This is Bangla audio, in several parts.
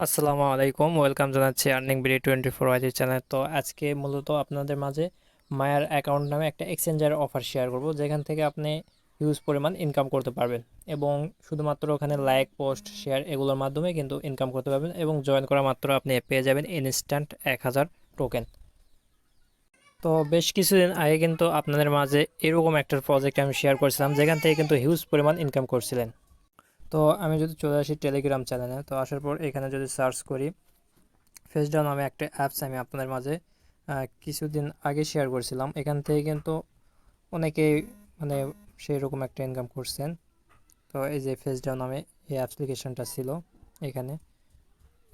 আসসালামু আলাইকুম, ওয়েলকাম জানাচ্ছি আর্নিং বিডি 24 ওয়াইজি চ্যানেল। তো আজকে মূলত আপনাদের মাঝে মায়ার অ্যাকাউন্ট নামে একটা এক্সচেঞ্জের অফার শেয়ার করব, যেখান থেকে আপনি হিউজ পরিমাণ ইনকাম করতে পারবেন এবং শুধুমাত্র ওখানে লাইক, পোস্ট, শেয়ার এগুলোর মাধ্যমে কিন্তু ইনকাম করতে পারবেন এবং জয়েন করা মাত্র আপনি পেয়ে যাবেন ইনস্ট্যান্ট 1000 টোকেন। তো বেশ কিছুদিন আগে কিন্তু আপনাদের মাঝে এরকম একটা প্রজেক্ট আমি শেয়ার করেছিলাম, যেখান থেকে কিন্তু হিউজ পরিমাণ ইনকাম করছিলেন। তো আমি যদি চলে আসি টেলিগ্রাম চ্যানেলে, তো আসার পর এখানে যদি সার্চ করি ফেসডাউন নামে একটা অ্যাপস আমি আপনাদের মাঝে কিছুদিন আগে শেয়ার করেছিলাম। এখান থেকে কিন্তু অনেকেই মানে সেই রকম একটা ইনকাম করছেন। তো এই যে ফেসডাউন নামে এই অ্যাপ্লিকেশনটা ছিল, এখানে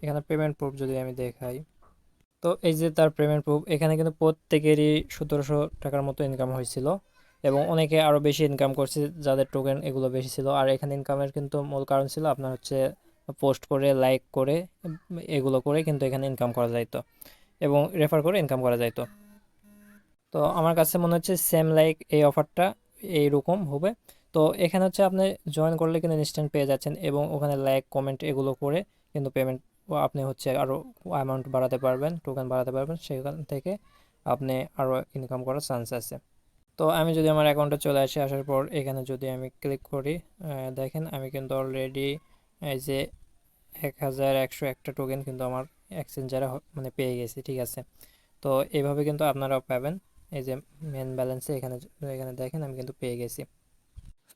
এখানে পেমেন্ট প্রুফ যদি আমি দেখাই, তো এই যে তার পেমেন্ট প্রুফ, এখানে কিন্তু প্রত্যেকেরই 1700 টাকার মতো ইনকাম হয়েছিল এবং অনেকে আরও বেশি ইনকাম করছে যাদের টোকেন এগুলো বেশি ছিল। আর এখানে ইনকামের কিন্তু মূল কারণ ছিল আপনার হচ্ছে পোস্ট করে, লাইক করে, এগুলো করে কিন্তু এখানে ইনকাম করা যাইতো এবং রেফার করে ইনকাম করা যাইতো। তো আমার কাছে মনে হচ্ছে সেম লাইক এই অফারটা এইরকম হবে। তো এখানে হচ্ছে আপনি জয়েন করলে কিন্তু ইনস্ট্যান্ট পেয়ে যাচ্ছেন এবং ওখানে লাইক, কমেন্ট এগুলো করে কিন্তু পেমেন্ট আপনি হচ্ছে আরও অ্যামাউন্ট বাড়াতে পারবেন, টোকেন বাড়াতে পারবেন, সেখান থেকে আপনি আরও ইনকাম করার চান্স আছে। তো আমি যদি আমার অ্যাকাউন্টে চলে আসি, আসার পর এখানে যদি আমি ক্লিক করি, দেখেন আমি কিন্তু অলরেডি এই যে 1101 টোকেন কিন্তু আমার এক্সচেঞ্জারে মানে পেয়ে গেছি, ঠিক আছে। তো এইভাবে কিন্তু আপনারাও পাবেন। এই যে মেন ব্যালেন্সে এখানে এখানে দেখেন আমি কিন্তু পেয়ে গেছি।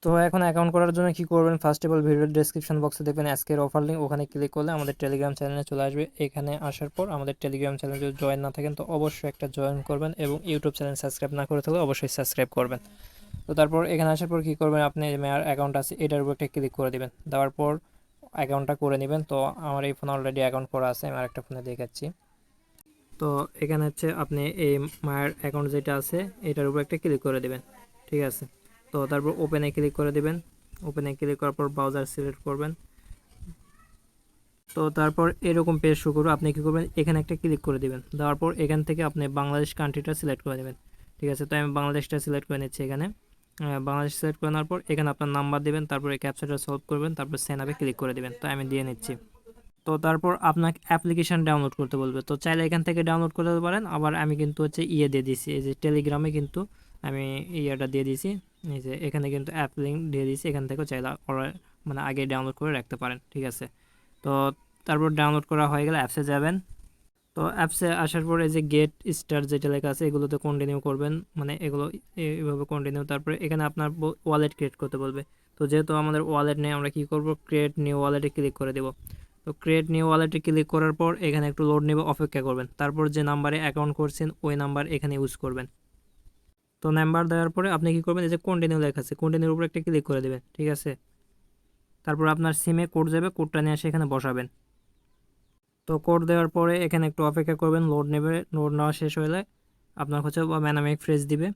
তো এখন অ্যাকাউন্ট করার জন্য কি করবেন, ফার্স্ট অফ অল ভিডিওর ডেসক্রিপশন বক্সে দেখবেন আজকের অফার লিঙ্ক, ওখানে ক্লিক করলে আমাদের টেলিগ্রাম চ্যানেলে চলে আসবে। এখানে আসার পর আমাদের টেলিগ্রাম চ্যানেলে যদি জয়েন না থাকেন তো অবশ্যই একটা জয়েন করবেন এবং ইউটিউব চ্যানেল সাবস্ক্রাইব না করে থাকলে অবশ্যই সাবস্ক্রাইব করবেন। তো তারপর এখানে আসার পর কী করবেন, আপনি মেয়ার অ্যাকাউন্ট আছে এটার উপর একটা ক্লিক করে দেবেন, দেওয়ার পর অ্যাকাউন্টটা করে নেবেন। তো আমার এই ফোনে অলরেডি অ্যাকাউন্ট করা আছে, আমি আরেকটা ফোনে দেখাচ্ছি। তো এখানে হচ্ছে আপনি এই মায়ের অ্যাকাউন্ট যেটা আছে এটার উপর একটা ক্লিক করে দেবেন, ঠিক আছে। তো তারপর ওপেনে ক্লিক করে দেবেন, ওপেনে ক্লিক করার পর ব্রাউজার সিলেক্ট করবেন। তো তারপর এরকম পেজ শুরু করবে, আপনি কী করবেন, এখানে একটা ক্লিক করে দেবেন, দেওয়ার পর এখান থেকে আপনি বাংলাদেশ কান্ট্রিটা সিলেক্ট করে দেবেন, ঠিক আছে। তো আমি বাংলাদেশটা সিলেক্ট করে নিচ্ছি এখানে। বাংলাদেশ সিলেক্ট করে নেওয়ার পর এখানে আপনার নাম্বার দেবেন, তারপর এই ক্যাপচাটা সলভ করবেন, তারপর সেন্ড আপে ক্লিক করে দেবেন। তো আমি দিয়ে নিচ্ছি। তো তারপর আপনাকে অ্যাপ্লিকেশান ডাউনলোড করতে বলবে, তো চাইলে এখান থেকে ডাউনলোড করতে পারেন। আবার আমি কিন্তু হচ্ছে দিয়ে দিয়েছি, এই যে টেলিগ্রামে কিন্তু আমি ইয়েটা দিয়ে দিয়েছি, এই যে এখানে কিন্তু অ্যাপ লিঙ্ক দিয়ে দিয়েছি, এখান থেকেও চাইলে মানে আগে ডাউনলোড করে রাখতে পারেন, ঠিক আছে। তো তারপর ডাউনলোড করা হয়ে গেলে অ্যাপসে যাবেন। তো অ্যাপসে আসার পরে যে গেট স্টার যেটা লেখা আছে এগুলোতে কন্টিনিউ করবেন, মানে এগুলো এইভাবে কন্টিনিউ। তারপরে এখানে আপনার ওয়ালেট ক্রিয়েট করতে বলবে। তো যেহেতু আমাদের ওয়ালেট নেই, আমরা কি করব, ক্রিয়েট নিউ ওয়ালেটে ক্লিক করে দেব। তো ক্রিয়েট নিউ ওয়ালেটে ক্লিক করার পর এখানে একটু লোড নেবে, অপেক্ষা করবেন। তারপর যে নাম্বারে অ্যাকাউন্ট করছেন ওই নাম্বার এখানে ইউজ করবেন। তো নাম্বার দেওয়ার পরে আপনি কি করবেন, এই যে কন্টিনিউ লেখা আছে কন্টিনিউর উপর একটা ক্লিক করে দেবেন, ঠিক আছে। তারপর আপনার সিমে কোড যাবে, কোডটা নিয়ে এসে এখানে বসাবেন। তো কোড দেওয়ার পরে এখানে একটু অপেক্ষা করবেন, লোড নেবে। লোড নেওয়া শেষ হলে আপনার হচ্ছে ম্যানামেক ফ্রেজ দিবে।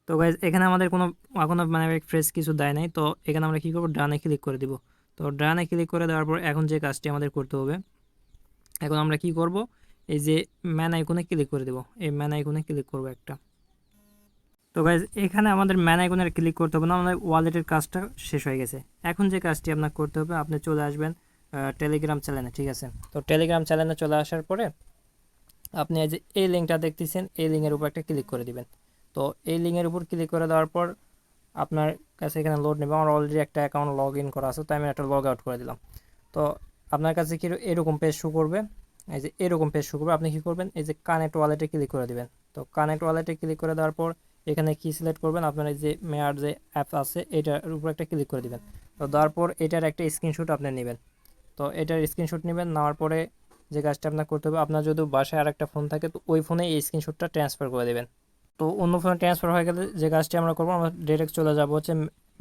তো গাইজ এখানে আমাদের এখনও ম্যানামেক ফ্রেজ কিছু দেয় নাই। তো এখানে আমরা কী করবো, ডানে ক্লিক করে দিব। তো ডানে ক্লিক করে দেওয়ার পর এখন যে কাজটি আমাদের করতে হবে, এখন আমরা কি করব, এই যে ম্যান আইকনে ক্লিক করে দেব, এই ম্যান আইকনে ক্লিক করব একটা। তো গাইজ এখানে আমাদের ম্যান আইকনে ক্লিক করতে হবে না, আমাদের ওয়ালেটের কাজটা শেষ হয়ে গেছে। এখন যে কাজটি আপনার করতে হবে, আপনি চলে আসবেন টেলিগ্রাম চ্যানেলে, ঠিক আছে। তো টেলিগ্রাম চ্যানেলে চলে আসার পরে আপনি এই যে এই লিঙ্কটা দেখতেছেন, এই লিঙ্কের উপর একটা ক্লিক করে দিবেন। তো এই লিঙ্কের উপর ক্লিক করে দেওয়ার পর আপনার কাছে এখানে লোড নেবে। আমার অলরেডি একটা অ্যাকাউন্ট লগ ইন করা আছে, তো আমি একটা লগ আউট করে দিলাম। তো আপনার কাছে কি এরকম পেজ শো করবে, এই যে এরকম পেজ শো করবে। আপনি কী করবেন, এই যে কানেক্ট ওয়ালেটে ক্লিক করে দেবেন। তো কানেক্ট ওয়ালেটে ক্লিক করে দেওয়ার পর এখানে কি সিলেক্ট করবেন, আপনার এই যে মেয়ার যে অ্যাপ আছে এটার উপর একটা ক্লিক করে দিবেন। তো দেওয়ার পর এটার একটা স্ক্রিনশট আপনি নেবেন। তো এটার স্ক্রিনশট নেবেন, নেওয়ার পরে যে কাজটা আপনার করতে হবে, আপনার যদি বাসায় আরেকটা ফোন থাকে তো ওই ফোনে এই স্ক্রিনশটটা ট্রান্সফার করে দেবেন। তো অন্য ফোনে ট্রান্সফার হয়ে গেলে যে কাজটি আমরা করবো, আমরা ডিরেক্ট চলে যাব হচ্ছে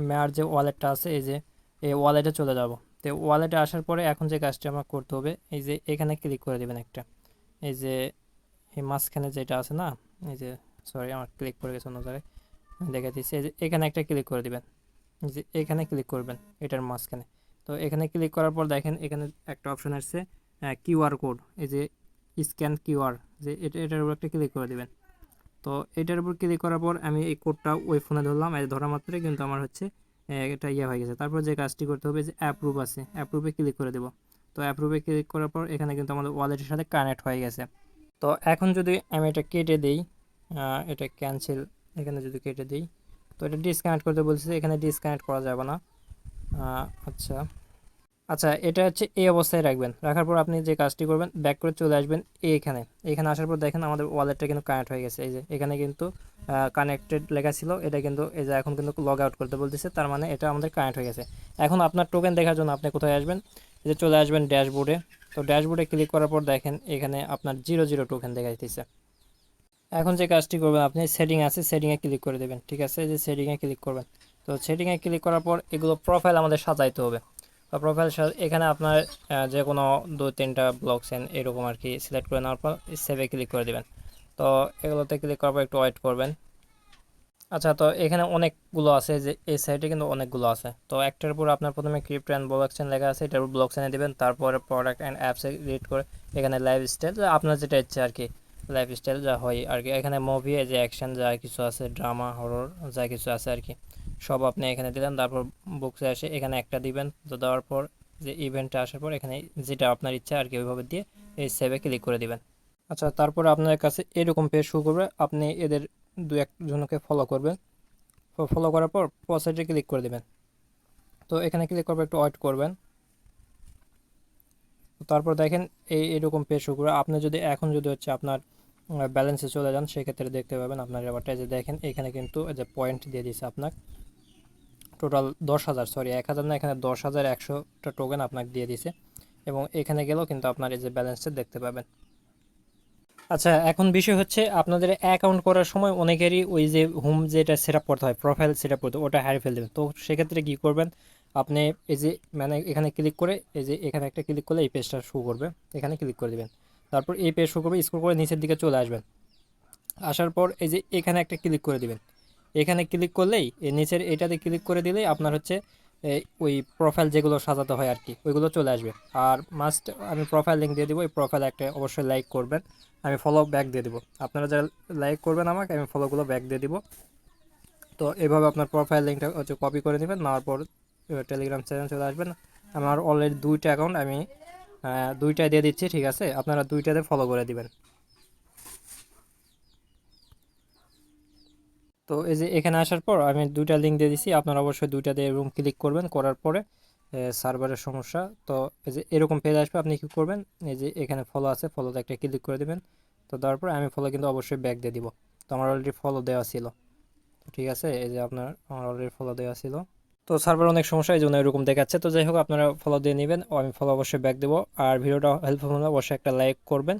মেয়ার যে ওয়ালেটটা আছে, এই যে এই ওয়ালেটে চলে যাব। তো ওয়ালেটে আসার পরে এখন যে কাজটি আমার করতে হবে, এই যে এখানে ক্লিক করে দেবেন একটা, এই যে এই মাঝখানে যেটা আছে না, এই যে সরি আমার ক্লিক করে গেছে অন্য জায়গায়, আমি দেখে দিচ্ছি। এই যে এখানে একটা ক্লিক করে দেবেন, এই যে এখানে ক্লিক করবেন এটার মাঝখানে। তো এখানে ক্লিক করার পর দেখেন এখানে একটা অপশন আসছে কিউআর কোড, এই যে স্ক্যান কিউআর, যে এটার উপর একটা ক্লিক করে দেবেন। তো এটার উপর ক্লিক করার পর আমি এই কোডটা ওই ফোনে ধরলাম, এই ধরা মাত্রই কিন্তু আমার হচ্ছে এটা হয়ে গেছে। তারপর যে কাজটি করতে হবে, যে অ্যাপ্রুভ আছে, অ্যাপ্রুভে ক্লিক করে দেবো। তো অ্যাপ্রুভে ক্লিক করার পর এখানে কিন্তু আমাদের ওয়ালেটের সাথে কানেক্ট হয়ে গেছে। তো এখন যদি আমি এটা কেটে দিই, এটা ক্যান্সেল, এখানে যদি কেটে দিই, তো এটা ডিসকানেক্ট করতে বলছে, এখানে ডিসকানেক্ট করা যাবে না। আচ্ছা আচ্ছা, এটা হচ্ছে এই অবস্থায় রাখবেন। রাখার পর আপনি যে কাজটি করবেন, ব্যাক করে চলে আসবেন এখানে। এখানে আসার পর দেখেন আমাদের ওয়ালেটটা কিন্তু কানেক্ট হয়ে গেছে। এই যে এখানে কিন্তু কানেক্টেড লেখা ছিল, এটা কিন্তু এই যে এখন কিন্তু লগ আউট করতে বলতেছে, তার মানে এটা আমাদের কানেক্ট হয়ে গেছে। এখন আপনার টোকেন দেখার জন্য আপনি কোথায় আসবেন, এই যে চলে আসবেন ড্যাশবোর্ডে। তো ড্যাশবোর্ডে ক্লিক করার পর দেখেন এখানে আপনার 0 টোকেন দেখাইতেছে। এখন যে কাজটি করবেন, আপনি সেটিং আছে, সেটিংয়ে ক্লিক করে দেবেন। ঠিক আছে, এই যে সেটিংয়ে ক্লিক করবেন। তো সেটিংয়ে ক্লিক করার পর এগুলো প্রোফাইল আমাদের সাজাইতে হবে। বা প্রোফাইল এখানে আপনার যে কোনো 2-3টা ব্লক চেন এরকম আর কি সিলেক্ট করে নেওয়ার পর সেভে ক্লিক করে দেবেন। তো এগুলোতে ক্লিক করার পর একটু ওয়েট করবেন। আচ্ছা, তো এখানে অনেকগুলো আছে, যে এই সাইটে কিন্তু অনেকগুলো আছে। তো একটার উপর আপনার প্রথমে ক্রিপ্টো অ্যান্ড ব্লক চেন লেখা আছে, এটার উপর ব্লক চেনে দেবেন। তারপরে প্রোডাক্ট অ্যান্ড অ্যাপসে রিড করে এখানে লাইফস্টাইল, আপনার যেটা ইচ্ছে আর কি, লাইফস্টাইল যা হয় আর কি। এখানে মুভি, যে অ্যাকশন যা কিছু আছে, ড্রামা, হরর যা কিছু আছে আর কি, সব আপনি এখানে দিলেন। তারপর বুকসে আসে এখানে একটা দিবেন। তো দেওয়ার পর যে ইভেন্টটা আসার পর এখানে যেটা আপনার ইচ্ছা আর কি ওইভাবে দিয়ে এই সেভে ক্লিক করে দিবেন। আচ্ছা, তারপরে আপনার কাছে এরকম পেজ শো করবে, আপনি এদের দু একজনকে ফলো করবেন। ফলো করার পর প্রসেসে ক্লিক করে দেবেন। তো এখানে ক্লিক করবে, একটু ওয়েট করবেন। তারপর দেখেন এরকম পেজ শো করবে। আপনি যদি এখন যদি হচ্ছে আপনার ব্যালেন্সে চলে যান, সেক্ষেত্রে দেখতে পাবেন আপনার ব্যাপারটা। যে দেখেন এখানে কিন্তু যে পয়েন্ট দিয়ে দিয়েছে আপনার টোটাল 10,000, সরি 1,000 না, এখানে 10,100টা টোকেন আপনাকে দিয়ে দিয়েছে। এবং এখানে গেলেও কিন্তু আপনার এই যে ব্যালেন্সটা দেখতে পাবেন। আচ্ছা, এখন বিষয় হচ্ছে আপনাদের অ্যাকাউন্ট করার সময় অনেকেরই ওই যে হোম যেটা সেট আপ করতে হয়, প্রোফাইল সেট আপ করতে, ওটা হারিয়ে ফেলে দেবেন। তো সেক্ষেত্রে কী করবেন, আপনি এই যে মানে এখানে ক্লিক করে, এই যে এখানে একটা ক্লিক করলে এই পেজটা শো করবে, এখানে ক্লিক করে দেবেন। তারপর এই পেজ শো করবে, স্ক্রল করে নিচের দিকে চলে আসবেন। আসার পর এই যে এখানে একটা ক্লিক করে দিবেন। এখানে ক্লিক করলেই এই নিচের এটাতে ক্লিক করে দিলেই আপনার হচ্ছে ওই প্রোফাইল যেগুলো সাজাতে হয় আর কি, ওইগুলো চলে আসবে। আর মাস্ট আমি প্রোফাইল লিঙ্ক দিয়ে দেবো, এই প্রোফাইল একটা অবশ্যই লাইক করবেন। আমি ফলো ব্যাক দিয়ে দেবো, আপনারা যারা লাইক করবেন আমাকে, আমি ফলোগুলো ব্যাক দিয়ে দিব। তো এভাবে আপনার প্রোফাইল লিঙ্কটা হচ্ছে কপি করে নেবেন, নেওয়ার পর টেলিগ্রাম চ্যানেল চলে আসবেন। আমার অলরেডি 2টা অ্যাকাউন্ট, আমি 2টায় দিয়ে দিচ্ছি। ঠিক আছে, আপনারা 2টাতে ফলো করে দিবেন। তো এই যে এখানে আসার পর আমি 2টা লিঙ্ক দিয়ে দিচ্ছি, আপনারা অবশ্যই 2টাতে এরকম ক্লিক করবেন। করার পরে সার্ভারের সমস্যা, তো এই যে এরকম পেজ আসবে, আপনি কী করবেন, এই যে এখানে ফলো আছে, ফলোতে একটা ক্লিক করে দেবেন। তো দেওয়ার পরে আমি ফলো কিন্তু অবশ্যই ব্যাক দিয়ে দিব। তো আমার অলরেডি ফলো দেওয়া ছিল। তো ঠিক আছে, এই যে আমার অলরেডি ফলো দেওয়া ছিল। তো সার্ভার অনেক সমস্যা, এই জন্য এরকম দেখাচ্ছে। তো যাই হোক, আপনারা ফলো দিয়ে নেবেন, আমি ফলো অবশ্যই ব্যাক দেবো। আর ভিডিওটা হেল্পফুল হলে অবশ্যই একটা লাইক করবেন।